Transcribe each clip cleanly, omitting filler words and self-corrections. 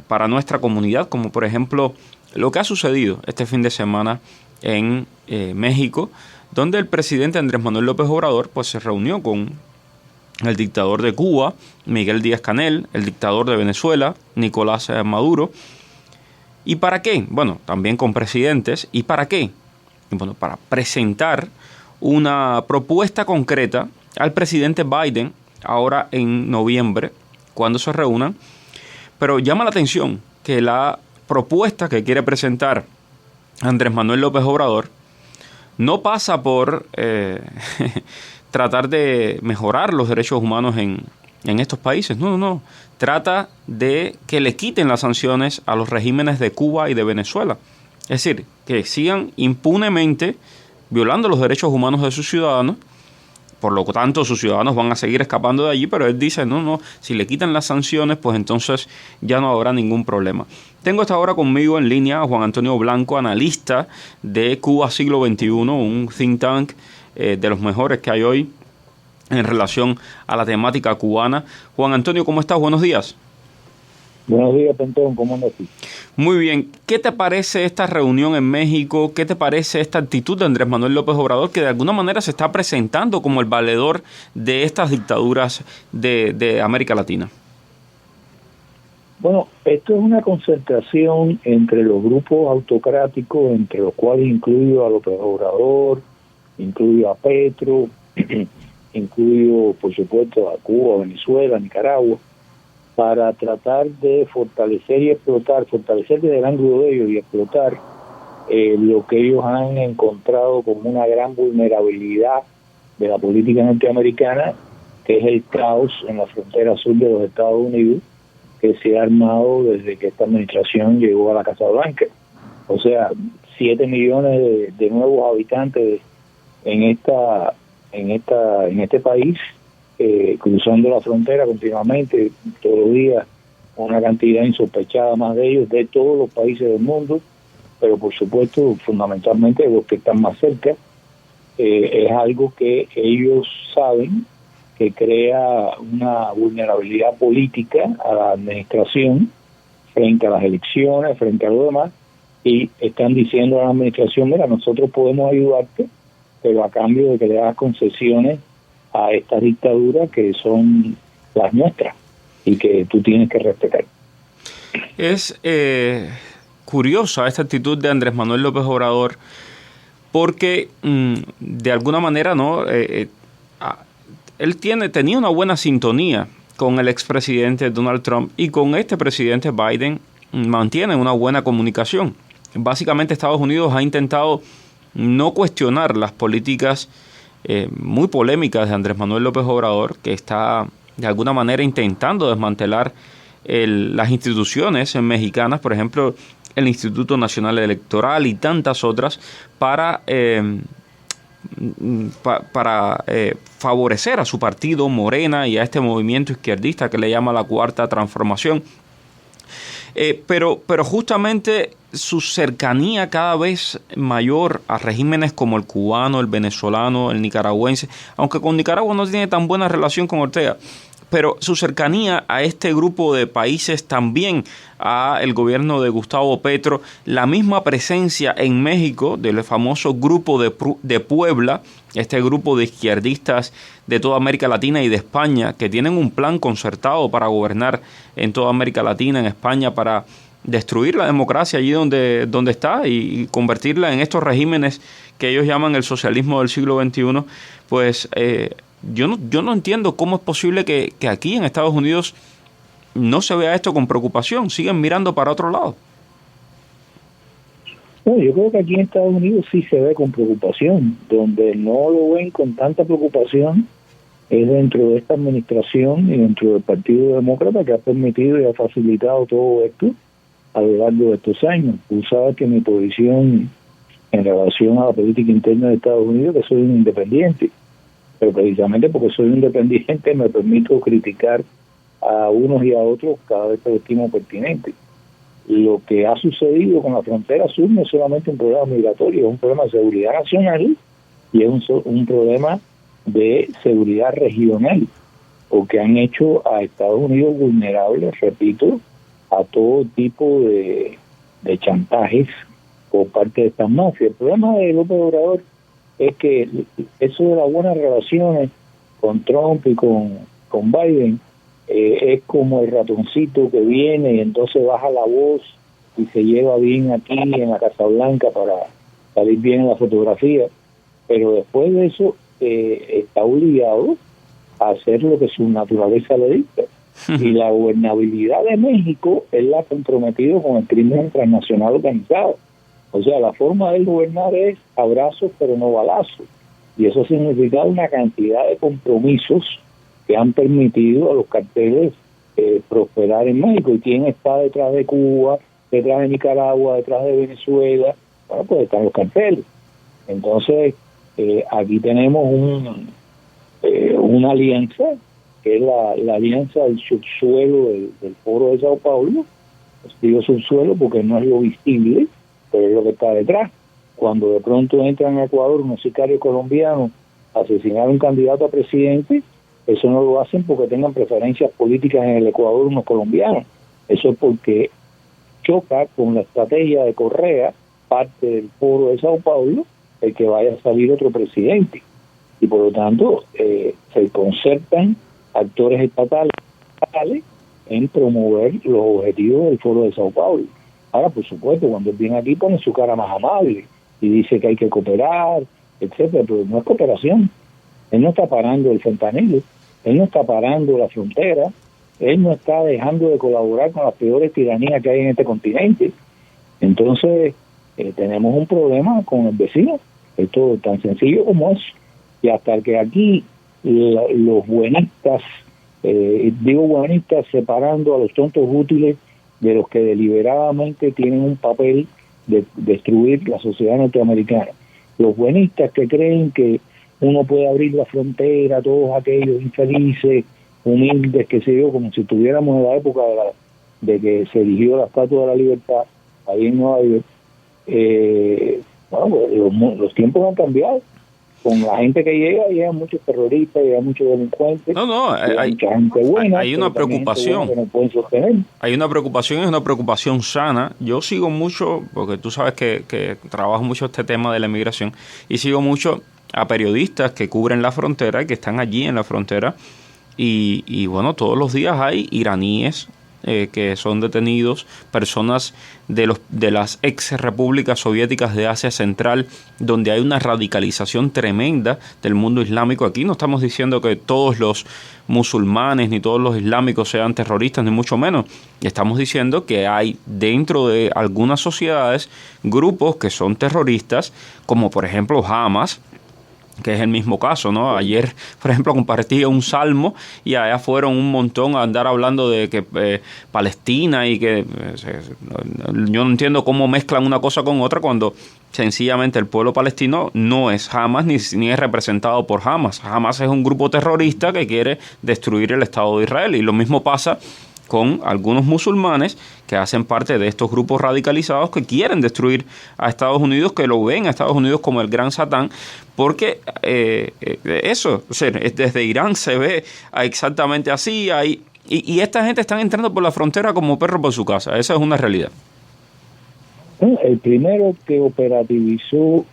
para nuestra comunidad, como por ejemplo lo que ha sucedido este fin de semana en México, donde el presidente Andrés Manuel López Obrador pues se reunió con el dictador de Cuba, Miguel Díaz-Canel, el dictador de Venezuela, Nicolás Maduro. ¿Y para qué? Bueno, también con presidentes. ¿Y para qué? Bueno, para presentar una propuesta concreta al presidente Biden ahora en noviembre, cuando se reúnan. Pero llama la atención que la propuesta que quiere presentar Andrés Manuel López Obrador no pasa por tratar de mejorar los derechos humanos en estos países. No, no, no. Trata de que le quiten las sanciones a los regímenes de Cuba y de Venezuela. Es decir, que sigan impunemente violando los derechos humanos de sus ciudadanos. Por lo tanto, sus ciudadanos van a seguir escapando de allí, pero él dice, no, no, si le quitan las sanciones, pues entonces ya no habrá ningún problema. Tengo hasta ahora conmigo en línea a Juan Antonio Blanco, analista de Cuba Siglo XXI, un think tank de los mejores que hay hoy en relación a la temática cubana. Juan Antonio, ¿cómo estás? Buenos días. Buenos días, Pentón, ¿cómo andas tú? Muy bien. ¿Qué te parece esta reunión en México? ¿Qué te parece esta actitud de Andrés Manuel López Obrador, que de alguna manera se está presentando como el valedor de estas dictaduras de América Latina? Bueno, esto es una concentración entre los grupos autocráticos, entre los cuales incluyo a López Obrador, incluyo a Petro, incluyo, por supuesto, a Cuba, Venezuela, Nicaragua, para tratar de fortalecer y explotar, fortalecer desde el ángulo de ellos y explotar lo que ellos han encontrado como una gran vulnerabilidad de la política norteamericana, que es el caos en la frontera sur de los Estados Unidos, que se ha armado desde que esta administración llegó a la Casa Blanca. O sea, 7 millones de nuevos habitantes en este país, cruzando la frontera continuamente, todos los días, una cantidad insospechada más de ellos, de todos los países del mundo, pero por supuesto, fundamentalmente de los que están más cerca. Es algo que ellos saben que crea una vulnerabilidad política a la administración frente a las elecciones, frente a lo demás, y están diciendo a la administración, mira, nosotros podemos ayudarte, pero a cambio de que le hagas concesiones a estas dictaduras que son las nuestras y que tú tienes que respetar. Es curiosa esta actitud de Andrés Manuel López Obrador porque de alguna manera no él tenía una buena sintonía con el expresidente Donald Trump y con este presidente Biden mantiene una buena comunicación. Básicamente Estados Unidos ha intentado no cuestionar las políticas muy polémicas de Andrés Manuel López Obrador, que está de alguna manera intentando desmantelar las instituciones mexicanas, por ejemplo, el Instituto Nacional Electoral y tantas otras, para favorecer a su partido Morena y a este movimiento izquierdista que le llama la Cuarta Transformación. Pero justamente su cercanía cada vez mayor a regímenes como el cubano, el venezolano, el nicaragüense, aunque con Nicaragua no tiene tan buena relación con Ortega, pero su cercanía a este grupo de países, también a el gobierno de Gustavo Petro, la misma presencia en México del famoso grupo de Puebla, este grupo de izquierdistas de toda América Latina y de España, que tienen un plan concertado para gobernar en toda América Latina, en España, para destruir la democracia allí donde está y convertirla en estos regímenes que ellos llaman el socialismo del siglo XXI, pues yo no entiendo cómo es posible que aquí en Estados Unidos no se vea esto con preocupación, siguen mirando para otro lado. Bueno, yo creo que aquí en Estados Unidos sí se ve con preocupación. Donde no lo ven con tanta preocupación es dentro de esta administración y dentro del Partido Demócrata, que ha permitido y ha facilitado todo esto a lo largo de estos años. Tú sabes que mi posición en relación a la política interna de Estados Unidos, que soy un independiente, pero precisamente porque soy independiente me permito criticar a unos y a otros cada vez que lo estimo pertinente. Lo que ha sucedido con la frontera sur no es solamente un problema migratorio, es un problema de seguridad nacional y es un problema de seguridad regional, porque han hecho a Estados Unidos vulnerable, repito, todo tipo de chantajes por parte de estas mafias. El problema de López Obrador es que eso de las buenas relaciones con Trump y con Biden es como el ratoncito que viene y entonces baja la voz y se lleva bien aquí en la Casa Blanca para salir bien en la fotografía, pero después de eso está obligado a hacer lo que su naturaleza le dicta. Y la gobernabilidad de México él la ha comprometido con el crimen transnacional organizado. O sea, la forma de gobernar es abrazos pero no balazos. Y eso significa una cantidad de compromisos que han permitido a los carteles prosperar en México. ¿Y quién está detrás de Cuba, detrás de Nicaragua, detrás de Venezuela? Bueno, pues están los carteles. Entonces, aquí tenemos una alianza, que es la alianza del subsuelo del Foro de Sao Paulo. Digo subsuelo porque no es lo visible, pero es lo que está detrás. Cuando de pronto entran a Ecuador unos sicarios colombianos a asesinar a un candidato a presidente, eso no lo hacen porque tengan preferencias políticas en el Ecuador unos colombianos. Eso es porque choca con la estrategia de Correa, parte del Foro de Sao Paulo, el que vaya a salir otro presidente. Y por lo tanto, se concertan actores estatales en promover los objetivos del Foro de Sao Paulo. Ahora, por supuesto, cuando él viene aquí pone su cara más amable y dice que hay que cooperar, etcétera, pero no es cooperación. Él no está parando el fentanilo, él no está parando la frontera, él no está dejando de colaborar con las peores tiranías que hay en este continente. Entonces, tenemos un problema con el vecino. Esto es tan sencillo como eso. Y hasta que aquí los buenistas, digo buenistas separando a los tontos útiles de los que deliberadamente tienen un papel de destruir la sociedad norteamericana. Los buenistas que creen que uno puede abrir la frontera a todos aquellos infelices, humildes, que se dio como si estuviéramos en la época de que se erigió la Estatua de la Libertad ahí en Nueva York. Los tiempos han cambiado. Con la gente que llegan muchos terroristas, llegan muchos delincuentes. Hay mucha gente buena. Hay una preocupación. Que no pueden sostener. Hay una preocupación, es una preocupación sana. Yo sigo mucho, porque tú sabes que trabajo mucho este tema de la inmigración, y sigo mucho a periodistas que cubren la frontera y que están allí en la frontera. Y bueno, todos los días hay iraníes que son detenidos, personas de las ex repúblicas soviéticas de Asia Central, donde hay una radicalización tremenda del mundo islámico. Aquí no estamos diciendo que todos los musulmanes ni todos los islámicos sean terroristas, ni mucho menos. Estamos diciendo que hay dentro de algunas sociedades grupos que son terroristas, como por ejemplo Hamas, que es el mismo caso, ¿no? Ayer, por ejemplo, compartí un salmo y allá fueron un montón a andar hablando de que Palestina y que yo no entiendo cómo mezclan una cosa con otra cuando sencillamente el pueblo palestino no es Hamas ni es representado por Hamas. Hamas es un grupo terrorista que quiere destruir el Estado de Israel, y lo mismo pasa con algunos musulmanes que hacen parte de estos grupos radicalizados que quieren destruir a Estados Unidos, que lo ven a Estados Unidos como el gran Satán, porque eso, o sea, desde Irán se ve exactamente así, y esta gente están entrando por la frontera como perro por su casa. Esa es una realidad. El primero que operativizó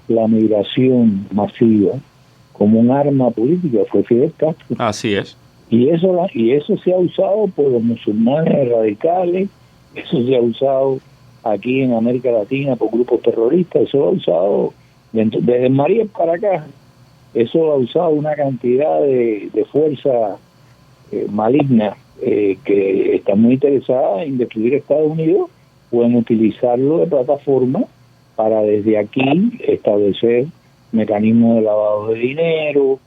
la migración masiva como un arma política fue Fidel Castro. Así es. Y eso se ha usado por los musulmanes radicales, eso se ha usado aquí en América Latina por grupos terroristas, eso lo ha usado desde María para acá, eso lo ha usado una cantidad de fuerza maligna que está muy interesada en destruir Estados Unidos, pueden utilizarlo de plataforma para desde aquí establecer mecanismos de lavado de dinero,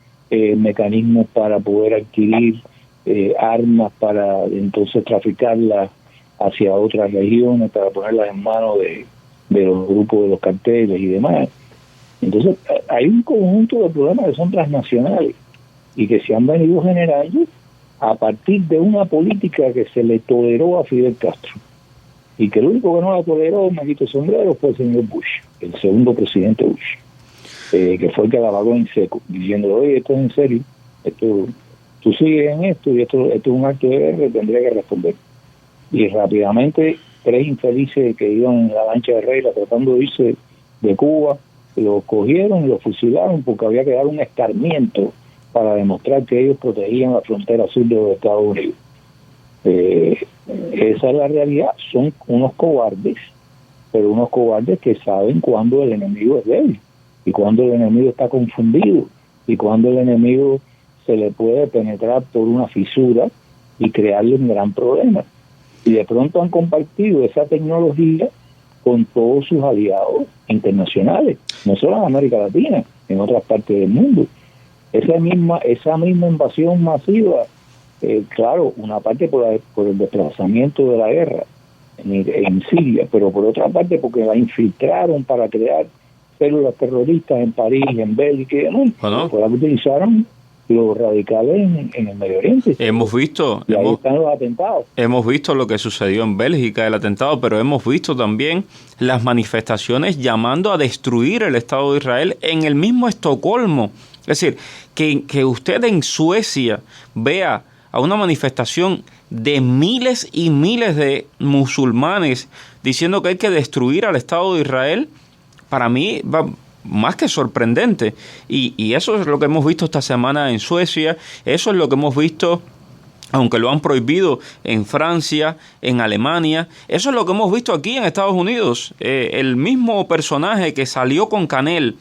mecanismos para poder adquirir armas para entonces traficarlas hacia otras regiones, para ponerlas en manos de los grupos de los carteles y demás. Entonces hay un conjunto de problemas que son transnacionales y que se han venido generando a partir de una política que se le toleró a Fidel Castro, y que el único que no la toleró, me quito el sombrero, fue el señor Bush, el segundo presidente Bush, que fue el que la pagó en seco, diciendo, oye, esto es en serio, esto tú sigues en esto y esto es un acto de guerra, tendría que responder. y rápidamente 3 infelices que iban en la lancha de regla tratando de irse de Cuba, los cogieron y los fusilaron porque había que dar un escarmiento para demostrar que ellos protegían la frontera sur de los Estados Unidos. Esa es la realidad. Son unos cobardes, pero unos cobardes que saben cuándo el enemigo es débil y cuándo el enemigo está confundido y cuándo el enemigo se le puede penetrar por una fisura y crearle un gran problema. Y de pronto han compartido esa tecnología con todos sus aliados internacionales, no solo en América Latina, en otras partes del mundo. Esa misma invasión masiva, claro, una parte por el desplazamiento de la guerra en Siria, pero por otra parte porque la infiltraron para crear células terroristas en París, en Bélgica y demás, fue la que utilizaron los radicales en el Medio Oriente. Hemos visto, y ahí están los atentados. Hemos visto lo que sucedió en Bélgica, el atentado, pero hemos visto también las manifestaciones llamando a destruir el Estado de Israel en el mismo Estocolmo. Es decir, que usted en Suecia vea a una manifestación de miles y miles de musulmanes diciendo que hay que destruir al Estado de Israel, para mí va más que sorprendente. Y eso es lo que hemos visto esta semana en Suecia, eso es lo que hemos visto, aunque lo han prohibido, en Francia, en Alemania. Eso es lo que hemos visto aquí en Estados Unidos. El mismo personaje que salió con Canel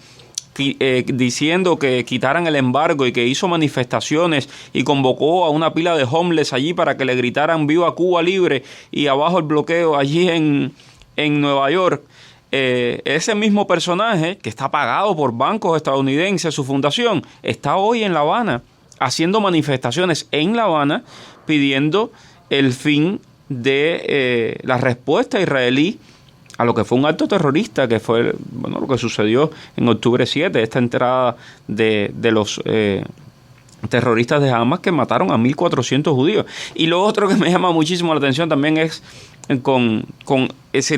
diciendo que quitaran el embargo y que hizo manifestaciones y convocó a una pila de homeless allí para que le gritaran viva Cuba libre y abajo el bloqueo allí en Nueva York. Ese mismo personaje, que está pagado por bancos estadounidenses, su fundación, está hoy en La Habana haciendo manifestaciones en La Habana pidiendo el fin de la respuesta israelí a lo que fue un acto terrorista, que fue lo que sucedió en octubre 7, esta entrada de los terroristas de Hamas que mataron a 1.400 judíos. Y lo otro que me llama muchísimo la atención también es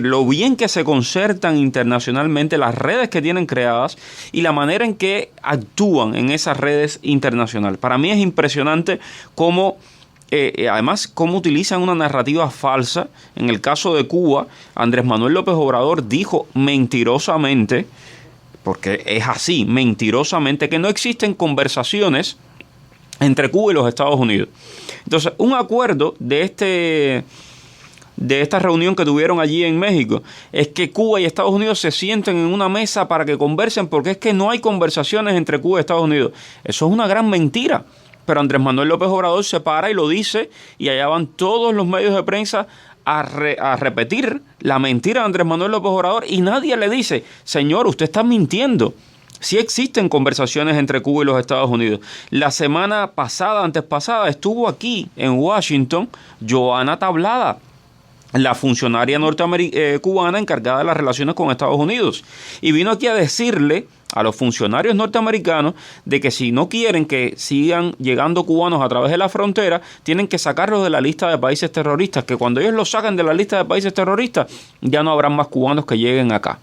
lo bien que se concertan internacionalmente, las redes que tienen creadas y la manera en que actúan en esas redes internacionales. Para mí es impresionante cómo además cómo utilizan una narrativa falsa. En el caso de Cuba, Andrés Manuel López Obrador dijo mentirosamente, porque es así, mentirosamente, que no existen conversaciones entre Cuba y los Estados Unidos. Entonces, un acuerdo de esta reunión que tuvieron allí en México es que Cuba y Estados Unidos se sienten en una mesa para que conversen, porque es que no hay conversaciones entre Cuba y Estados Unidos. Eso es una gran mentira. Pero Andrés Manuel López Obrador se para y lo dice, y allá van todos los medios de prensa a repetir la mentira de Andrés Manuel López Obrador, y nadie le dice, señor, usted está mintiendo. Sí existen conversaciones entre Cuba y los Estados Unidos. La semana pasada, antes pasada, estuvo aquí en Washington Joana Tablada, la funcionaria cubana encargada de las relaciones con Estados Unidos, y vino aquí a decirle a los funcionarios norteamericanos de que si no quieren que sigan llegando cubanos a través de la frontera, tienen que sacarlos de la lista de países terroristas, que cuando ellos los sacan de la lista de países terroristas, ya no habrán más cubanos que lleguen acá.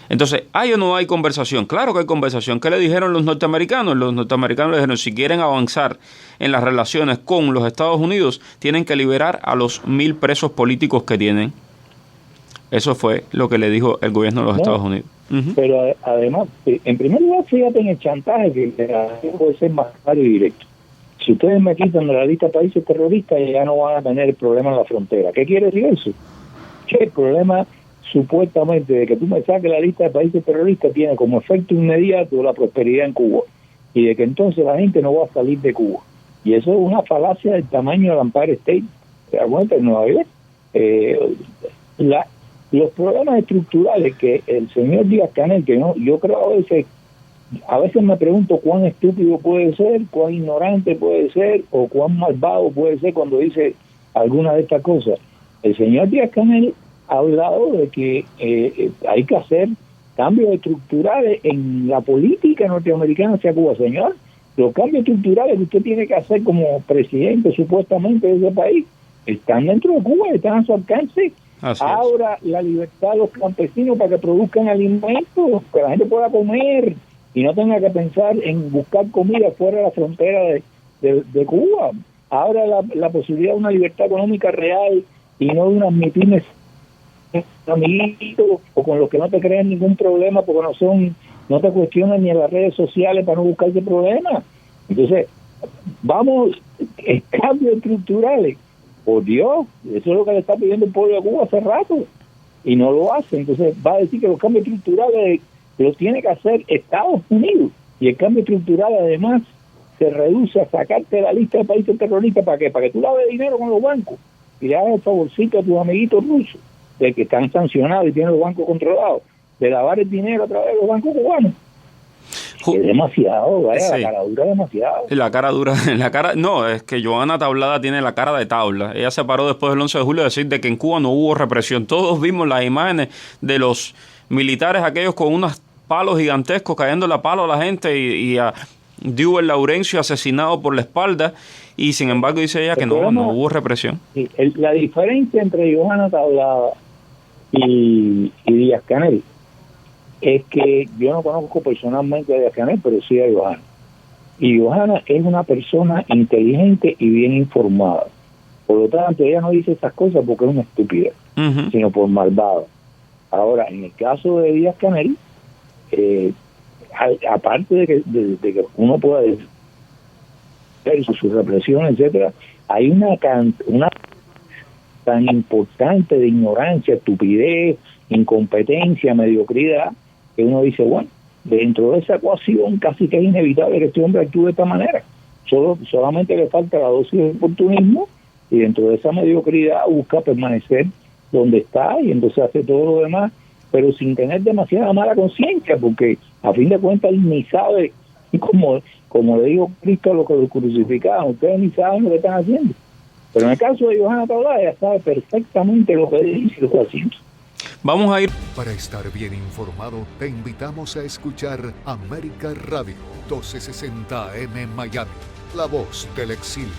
Entonces, ¿hay o no hay conversación? Claro que hay conversación. ¿Qué le dijeron los norteamericanos? Los norteamericanos le dijeron, si quieren avanzar en las relaciones con los Estados Unidos, tienen que liberar a los 1.000 presos políticos que tienen. Eso fue lo que le dijo el gobierno de los Estados Unidos. Pero además, en primer lugar, fíjate en el chantaje, que puede ser más claro y directo. Si ustedes me quitan de la lista de países terroristas, ya no van a tener problema en la frontera. ¿Qué quiere decir eso? Que el problema supuestamente de que tú me saques la lista de países terroristas tiene como efecto inmediato la prosperidad en Cuba, y de que entonces la gente no va a salir de Cuba. Y eso es una falacia del tamaño del Empire State. ¿Te das cuenta? En Nueva York. Los problemas estructurales que el señor Díaz-Canel, que no, yo creo a veces me pregunto cuán estúpido puede ser, cuán ignorante puede ser, o cuán malvado puede ser cuando dice alguna de estas cosas. El señor Díaz-Canel ha hablado de que hay que hacer cambios estructurales en la política norteamericana hacia Cuba. Señor, los cambios estructurales que usted tiene que hacer como presidente supuestamente de ese país están dentro de Cuba, están a su alcance. Ahora la libertad de los campesinos para que produzcan alimentos, que la gente pueda comer y no tenga que pensar en buscar comida fuera de la frontera de Cuba. Ahora la posibilidad de una libertad económica real y no de un admitirme amiguitos o con los que no te crean ningún problema porque no te cuestionan ni en las redes sociales para no buscarte problemas. Entonces, vamos, cambios estructurales. Por Dios, eso es lo que le está pidiendo el pueblo de Cuba hace rato y no lo hace. Entonces va a decir que los cambios estructurales los tiene que hacer Estados Unidos, y el cambio estructural además se reduce a sacarte la lista de países terroristas. ¿Para qué? Para que tú laves dinero con los bancos y le hagas el favorcito a tus amiguitos rusos, de que están sancionados y tienen los bancos controlados, de lavar el dinero a través de los bancos cubanos. Es demasiado, vaya, sí. La cara dura es demasiado. La cara dura, no, es que Johanna Tablada tiene la cara de tabla. Ella se paró después del 11 de julio a decir de que en Cuba no hubo represión. Todos vimos las imágenes de los militares aquellos con unos palos gigantescos cayendo la palo a la gente y a Duber Laurencio asesinado por la espalda, y sin embargo dice ella que no hubo represión. Sí, la diferencia entre Johanna Tablada y Díaz-Canel es que yo no conozco personalmente a Díaz-Canel, pero sí a Johanna. Y Johanna es una persona inteligente y bien informada. Por lo tanto, ella no dice esas cosas porque es una estupidez, sino por malvada. Ahora, en el caso de Díaz-Canel, aparte de que uno pueda decir su represión, etcétera, hay una tan importante de ignorancia, estupidez, incompetencia, mediocridad, que uno dice, bueno, dentro de esa ecuación casi que es inevitable que este hombre actúe de esta manera. Solamente le falta la dosis de oportunismo, y dentro de esa mediocridad busca permanecer donde está, y entonces hace todo lo demás, pero sin tener demasiada mala conciencia, porque a fin de cuentas él ni sabe, y como le dijo Cristo a los que lo crucificaban, ustedes ni saben lo que están haciendo. Pero en el caso de Johanna Tablada, ella sabe perfectamente lo que dice y lo que está haciendo. Vamos a ir. Para estar bien informado, te invitamos a escuchar América Radio 1260 AM Miami, la voz del exilio.